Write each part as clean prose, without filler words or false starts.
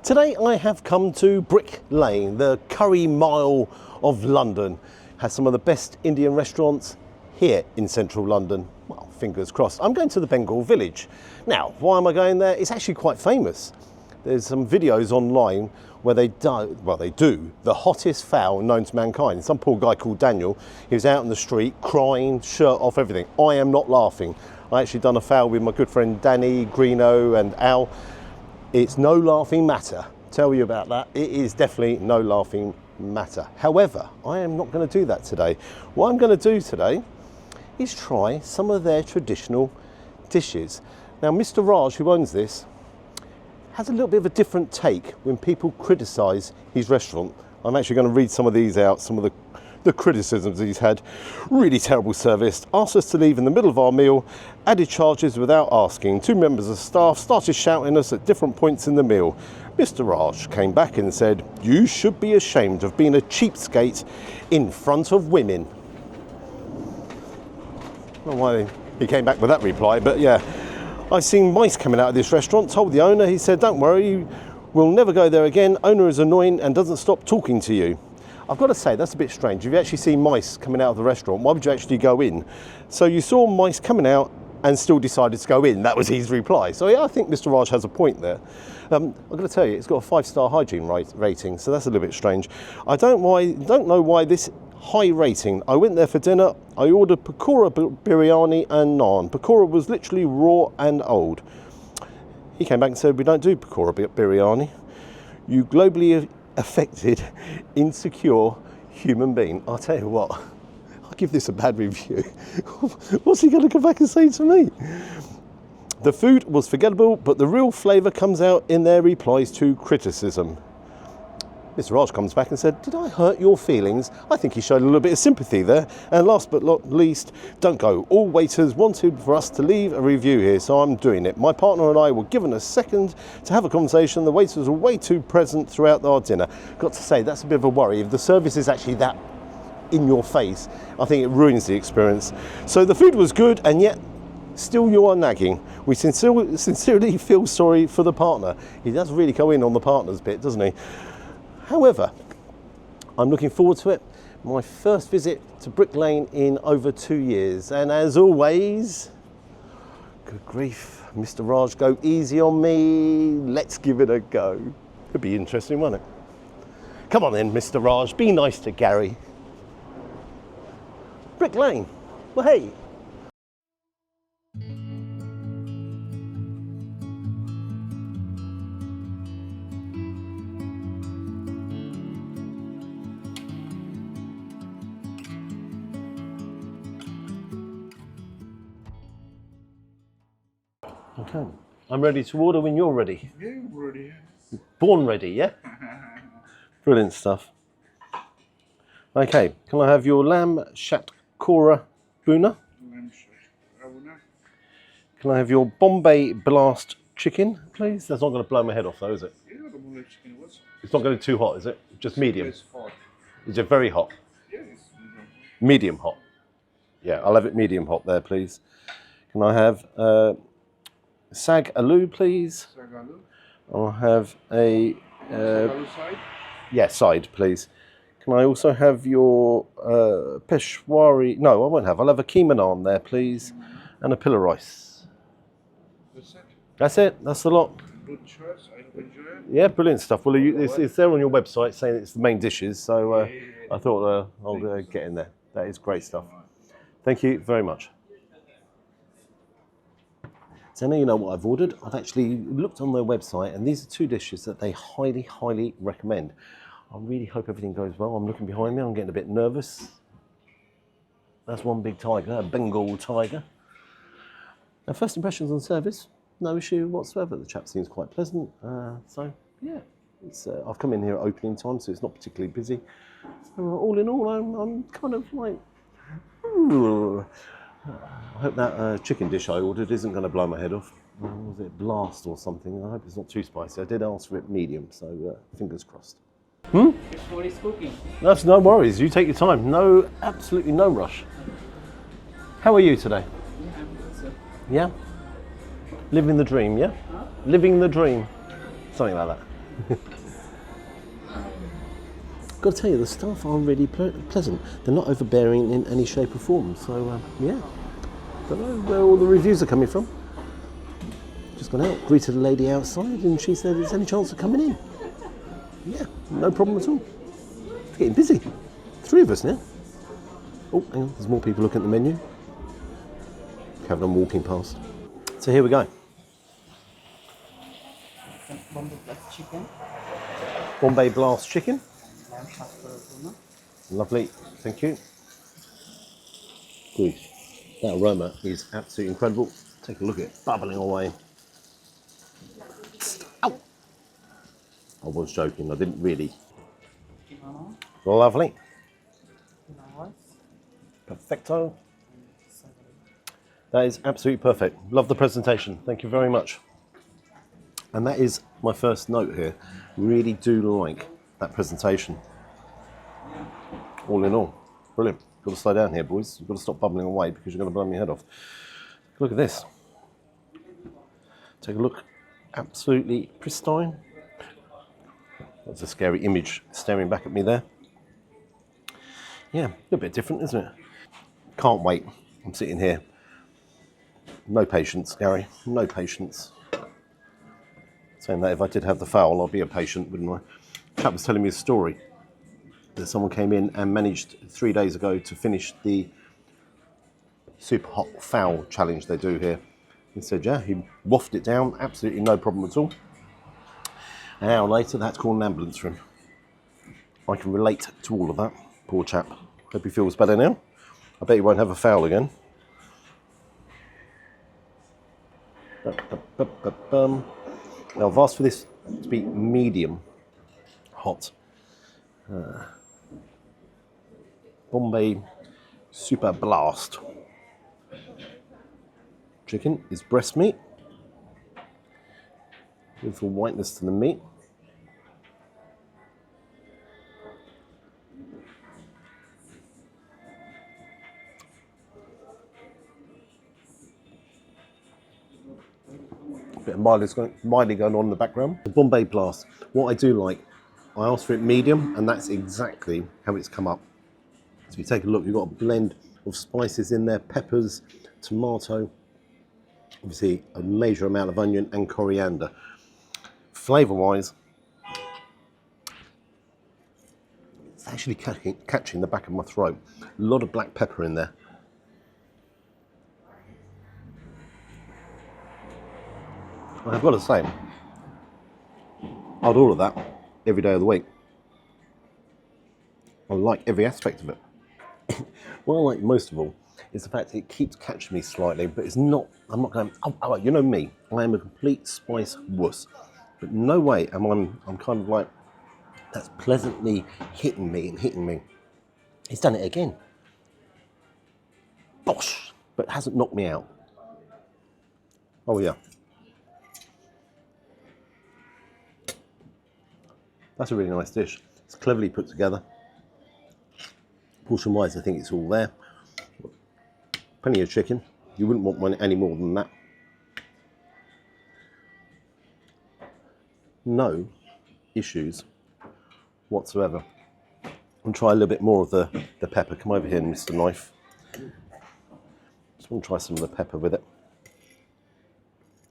Today I have come to Brick Lane, the curry mile of London. Has some of the best Indian restaurants here in central London. Well, fingers crossed. I'm going to the Bengal Village. Now, why am I going there? It's actually quite famous. There's some videos online where they do the hottest fowl known to mankind. Some poor guy called Daniel, he was out in the street crying, shirt off, everything. I am not laughing. I actually done a fowl with my good friend Danny, Greeno and Al. It's no laughing matter. Tell you about that. It is definitely no laughing matter. However, I am not going to do that today. What I'm going to do today is try some of their traditional dishes. Now, Mr. Raj, who owns this, has a little bit of a different take when people criticise his restaurant. I'm actually going to read some of these out, some of the criticisms he's had. Really terrible service, asked us to leave in the middle of our meal, added charges without asking. 2 members of staff started shouting at us at different points in the meal. Mr. Raj came back and said, "You should be ashamed of being a cheapskate in front of women." I don't know why he came back with that reply, but yeah. I've seen mice coming out of this restaurant, told the owner, he said, "Don't worry, we'll never go there again. Owner is annoying and doesn't stop talking to you." I've got to say, that's a bit strange. If you actually see mice coming out of the restaurant, why would you actually go in? So you saw mice coming out and still decided to go in. That was his reply. So yeah, I think Mr. Raj has a point there. I've got to tell you, it's got a 5-star hygiene rating, so that's a little bit strange. I don't know why this high rating. I went there for dinner. I ordered pakora biryani and naan. Pakora was literally raw and old. He came back and said, "We don't do pakora biryani. You globally affected, insecure human being." I'll tell you what, I'll give this a bad review. What's he going to come back and say to me? The food was forgettable, but the real flavour comes out in their replies to criticism. Mr. Raj comes back and said, "Did I hurt your feelings?" I think he showed a little bit of sympathy there. And last but not least, don't go. All waiters wanted for us to leave a review here, so I'm doing it. My partner and I were given a second to have a conversation. The waiters were way too present throughout our dinner. Got to say, that's a bit of a worry. If the service is actually that in your face, I think it ruins the experience. So the food was good, and yet still you are nagging. We sincerely feel sorry for the partner. He does really go in on the partner's bit, doesn't he? However, I'm looking forward to it. My first visit to Brick Lane in over 2 years. And as always, good grief, Mr. Raj, go easy on me. Let's give it a go. Could be interesting, won't it? Come on then, Mr. Raj, be nice to Gary. Brick Lane, well, hey. Okay, I'm ready to order when you're ready. Yeah, I'm ready. Born ready, yeah? Brilliant stuff. Okay, can I have your lamb shatkora buna? Can I have your Bombay blast chicken, please? That's not going to blow my head off though, is it? Yeah, the Bombay chicken was. It's not going to be too hot, is it? Just medium? It's hot. Is it very hot? Yeah, it's medium hot. Yeah, I'll have it medium hot there, please. Can I have sag aloo, please? Sag aloo. I'll have a Aloo side. yeah, side, please. Can I also have your Peshwari? No, I won't have. I'll have a keema naan there, please, and a pillar rice. That's it. That's it. That's the lot. Good choice. I hope you enjoy it. Yeah, brilliant stuff. Well, it's there on your website saying it's the main dishes, so I thought I'll get in there. That is great stuff. Thank you very much. So now you know what I've ordered. I've actually looked on their website, and these are 2 dishes that they highly, highly recommend. I really hope everything goes well. I'm looking behind me. I'm getting a bit nervous. That's one big tiger, a Bengal tiger. Now, first impressions on service, no issue whatsoever. The chap seems quite pleasant. So, yeah, I've come in here at opening time, so it's not particularly busy. So, all in all, I'm kind of like, ooh. I hope that chicken dish I ordered isn't going to blow my head off. Was it blast or something? I hope it's not too spicy. I did ask for it medium, so fingers crossed. What is cooking? That's no worries. You take your time. No, absolutely no rush. How are you today? Yeah, I'm good, sir. Yeah? Living the dream, yeah? Huh? Living the dream. Something like that. Got to tell you, the staff are really pleasant. They're not overbearing in any shape or form. So yeah, don't know where all the reviews are coming from. Just gone out, greeted a lady outside, and she said, "Is there any chance of coming in?" Yeah, no problem at all. It's getting busy. 3 of us now. Oh, hang on, there's more people looking at the menu. Kevin, I'm walking past. So here we go. Bombay plus chicken. Bombay blast chicken. Lamb pasta. Lovely, thank you. Good. That aroma is absolutely incredible. Take a look at it, bubbling away. Ow! I was joking, I didn't really. Kimono. Lovely. Flowers. Perfecto. That is absolutely perfect. Love the presentation. Thank you very much. And that is my first note here. Really do like that presentation. All in all, brilliant. Got to slow down here, boys. You've got to stop bubbling away because you're going to blow your head off. Look at this. Take a look. Absolutely pristine. That's a scary image staring back at me there. Yeah, a little bit different, isn't it? Can't wait. I'm sitting here. No patience, Gary. No patience. Saying that if I did have the foul, I'd be a patient, wouldn't I? Chap was telling me a story that someone came in and managed 3 days ago to finish the super hot foul challenge they do here. He said, yeah, he waffed it down, absolutely no problem at all. An hour later, that's called an ambulance for him. I can relate to all of that. Poor chap. Hope he feels better now. I bet he won't have a foul again. Now I've asked for this to be medium hot. Bombay Super Blast. Chicken is breast meat. Beautiful whiteness to the meat. Bit of mildly going on in the background. The Bombay Blast. What I do like, I asked for it medium, and that's exactly how it's come up. So if you take a look, you've got a blend of spices in there, peppers, tomato, obviously a major amount of onion and coriander. Flavour-wise, it's actually catching the back of my throat. A lot of black pepper in there. I've got to say, I'd order that every day of the week. I like every aspect of it. What I like most of all is the fact that it keeps catching me slightly, but it's not, I'm not going, oh, you know me, I am a complete spice wuss. But no way am I'm kind of like, that's pleasantly hitting me and hitting me. He's done it again. Bosh! But hasn't knocked me out. Oh yeah. That's a really nice dish. It's cleverly put together. Portion wise, I think it's all there. Plenty of chicken. You wouldn't want one any more than that. No issues whatsoever. And try a little bit more of the pepper. Come over here, Mr. Knife. Just want to try some of the pepper with it.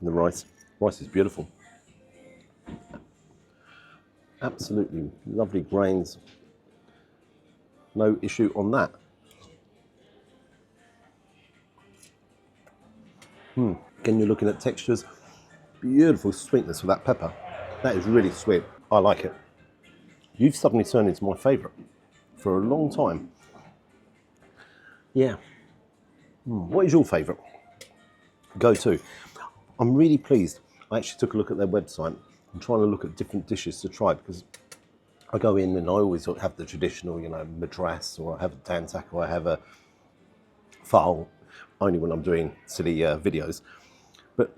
And the rice. Rice is beautiful. Absolutely lovely grains. No issue on that. Again, you're looking at textures. Beautiful sweetness of that pepper. That is really sweet. I like it. You've suddenly turned into my favourite for a long time. Yeah. What is your favourite? Go to. I'm really pleased. I actually took a look at their website. I'm trying to look at different dishes to try because I go in and I always have the traditional, you know, madras, or I have a dantak, or I have a fowl, only when I'm doing silly videos. But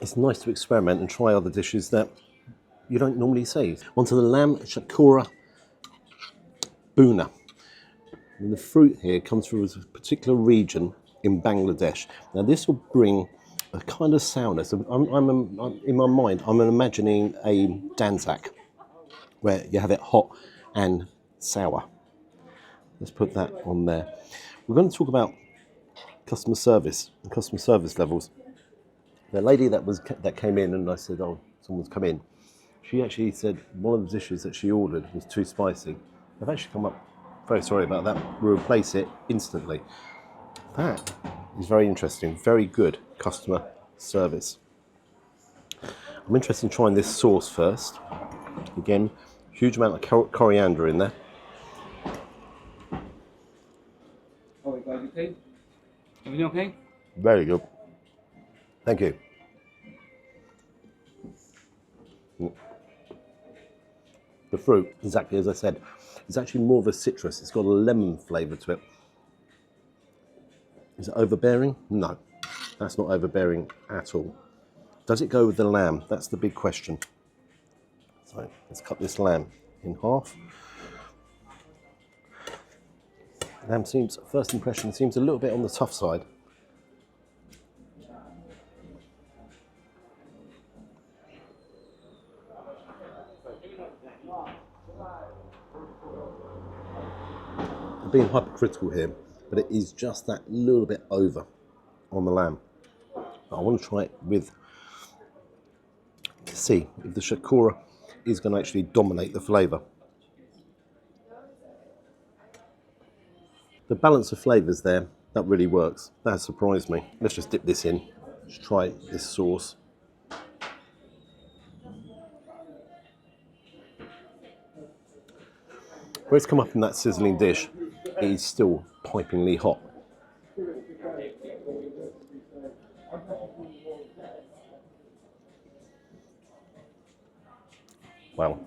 it's nice to experiment and try other dishes that you don't normally see. Onto the lamb shakura buna. And the fruit here comes from a particular region in Bangladesh. Now this will bring a kind of sourness. In my mind, I'm imagining a Danzak, where you have it hot and sour. Let's put that on there. We're going to talk about customer service and customer service levels. The lady that came in, and I said, "Oh, someone's come in." She actually said one of the dishes that she ordered was too spicy. They've actually come up, very sorry about that. We'll replace it instantly. That is very interesting. Very good customer service. I'm interested in trying this sauce first. Again, huge amount of coriander in there. Oh, you guys okay? Everything okay? Very good. Thank you. The fruit, exactly as I said, is actually more of a citrus. It's got a lemon flavour to it. Is it overbearing? No, that's not overbearing at all. Does it go with the lamb? That's the big question. So let's cut this lamb in half. Lamb seems, first impression, seems a little bit on the tough side. I'm being hypercritical here, but it is just that little bit over on the lamb. I want to try it with, to see if the shakora is going to actually dominate the flavour. The balance of flavours there, that really works. That has surprised me. Let's just dip this in. Let's try this sauce. Where it's come up in that sizzling dish, it is still pipingly hot. Wow.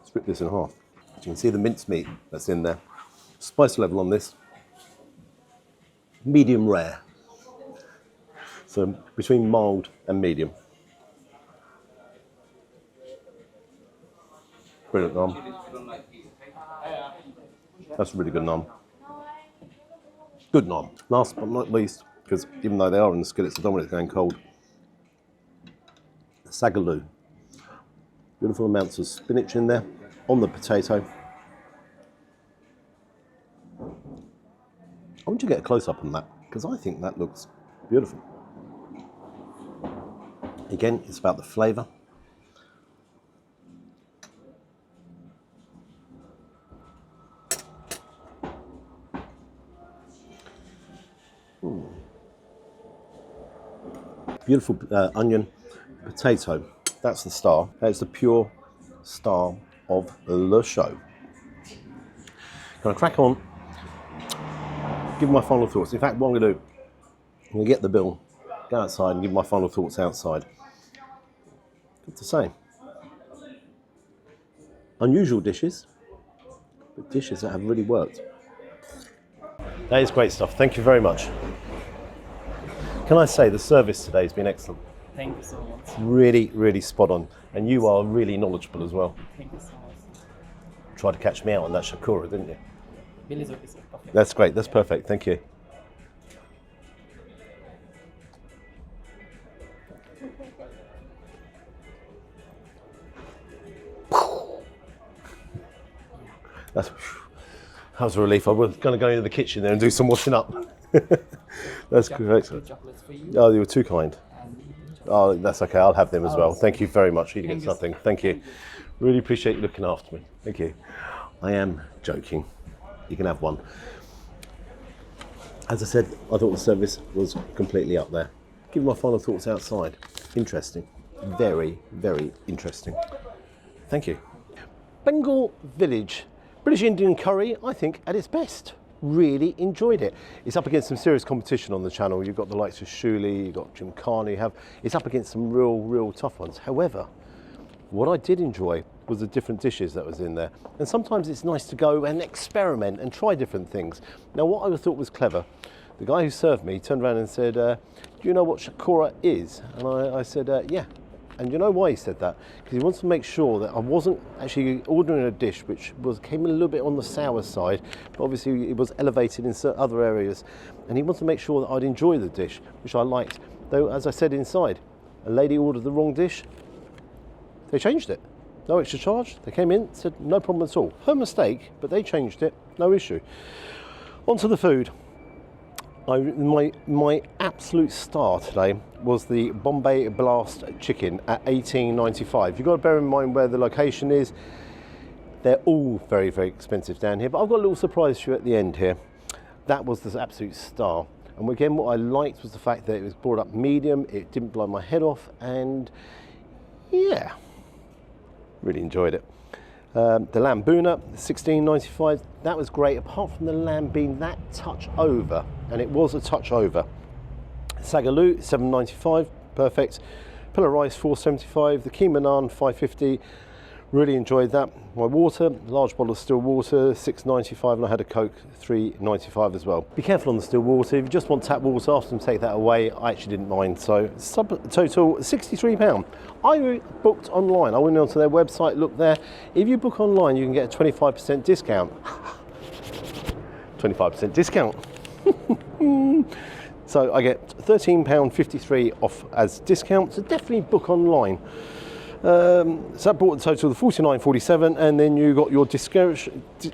Split this in half. You can see the mincemeat that's in there. Spice level on this, medium rare. So between mild and medium. Brilliant naan. That's a really good naan. Good naan. Last but not least, because even though they are in the skillets, I don't want it going cold. Sagaloo. Beautiful amounts of spinach in there, on the potato. I want you to get a close-up on that, because I think that looks beautiful. Again, it's about the flavour. Beautiful onion, potato. That's the star. That's the pure star of the show. Gonna crack on. Give my final thoughts. In fact, what I'm going to do, I'm going to get the bill, go outside and give my final thoughts outside. Good to say. Unusual dishes, but dishes that have really worked. That is great stuff. Thank you very much. Can I say the service today has been excellent. Thank you so much. Really, really spot on. And you are really knowledgeable as well. Thank you so much. Tried to catch me out on that shakora, didn't you? Billy's okay, sir. Perfect. That's great. That's perfect. Thank you. That was a relief. I was going to go into the kitchen there and do some washing up. That's great. Two chocolates for you. Oh, you were too kind. And Oh, that's okay. I'll have them as well. Oh, Thank you very much. Eating thank it's you. nothing. Thank you. Really appreciate you looking after me. Thank you. I am joking. You can have one. As I said, I thought the service was completely up there. Give my final thoughts outside. Interesting. Very, very interesting. Thank you. Bengal Village. British Indian curry, I think, at its best. Really enjoyed it. It's up against some serious competition on the channel. You've got the likes of Shuli, you've got Jim Carney. It's up against some real tough ones. However, what I did enjoy was the different dishes that was in there. And sometimes it's nice to go and experiment and try different things. Now, what I thought was clever, the guy who served me turned around and said, do you know what shakora is? And I said, yeah. And you know why he said that? Because he wants to make sure that I wasn't actually ordering a dish which came a little bit on the sour side, but obviously it was elevated in certain other areas. And he wants to make sure that I'd enjoy the dish, which I liked. Though, as I said inside, a lady ordered the wrong dish. They changed it. No extra charge. They came in, said no problem at all. Her mistake, but they changed it. No issue. On to the food. My absolute star today was the Bombay Blast chicken at $18.95. You've got to bear in mind where the location is. They're all very, very expensive down here, but I've got a little surprise for you at the end here. That was the absolute star. And again, what I liked was the fact that it was brought up medium, it didn't blow my head off, and yeah, really enjoyed it. The lamb boona, $16.95, that was great, apart from the lamb being that touch over, and it was a touch over. Sagaloo, $7.95, perfect. Pillar rice, $4.75, the keema naan, $5.50, really enjoyed that. My water, large bottle of still water, $6.95, and I had a Coke, $3.95 as well. Be careful on the still water. If you just want tap water, ask them to take that away. I actually didn't mind. So total £63. I booked online. I went onto their website, looked there. If you book online, you can get a 25% discount. 25% discount. So I get £13.53 off as discount. So definitely book online. So that brought the total to $49.47, and then you got your discretion. Then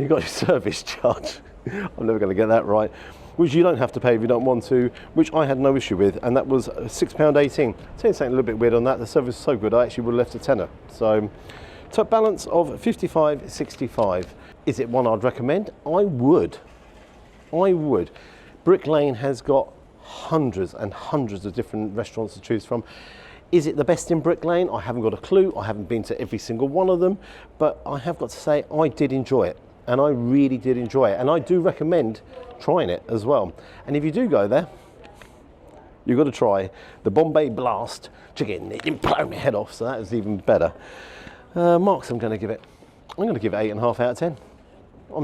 you got your service charge. I'm never going to get that right. Which you don't have to pay if you don't want to, which I had no issue with, and that was £6.18. I'll tell you something a little bit weird on that. The service was so good, I actually would have left a tenner. So, top balance of $55.65. Is it one I'd recommend? I would. Brick Lane has got hundreds and hundreds of different restaurants to choose from. Is it the best in Brick Lane? I haven't got a clue. I haven't been to every single one of them, but I have got to say I did enjoy it, and I really did enjoy it, and I do recommend trying it as well. And if you do go there, you've got to try the Bombay Blast chicken. It didn't blow my head off, so that is even better. Marks I'm going to give it 8.5 out of 10.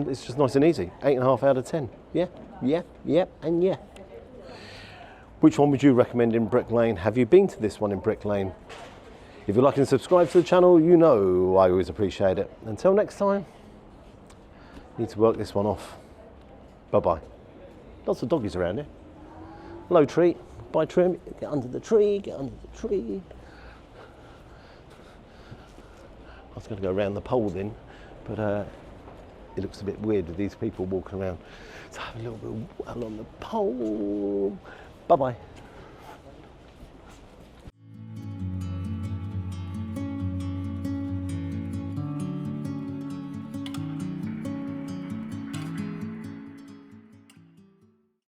It's just nice and easy. 8.5 out of 10. Yeah, and yeah. Which one would you recommend in Brick Lane? Have you been to this one in Brick Lane? If you'd like to subscribe to the channel, you know I always appreciate it. Until next time, need to work this one off. Bye-bye. Lots of doggies around here. Low tree, by trim, get under the tree. I was going to go around the pole then, but it looks a bit weird with these people walking around. So I have a little bit of water on the pole. Bye-bye.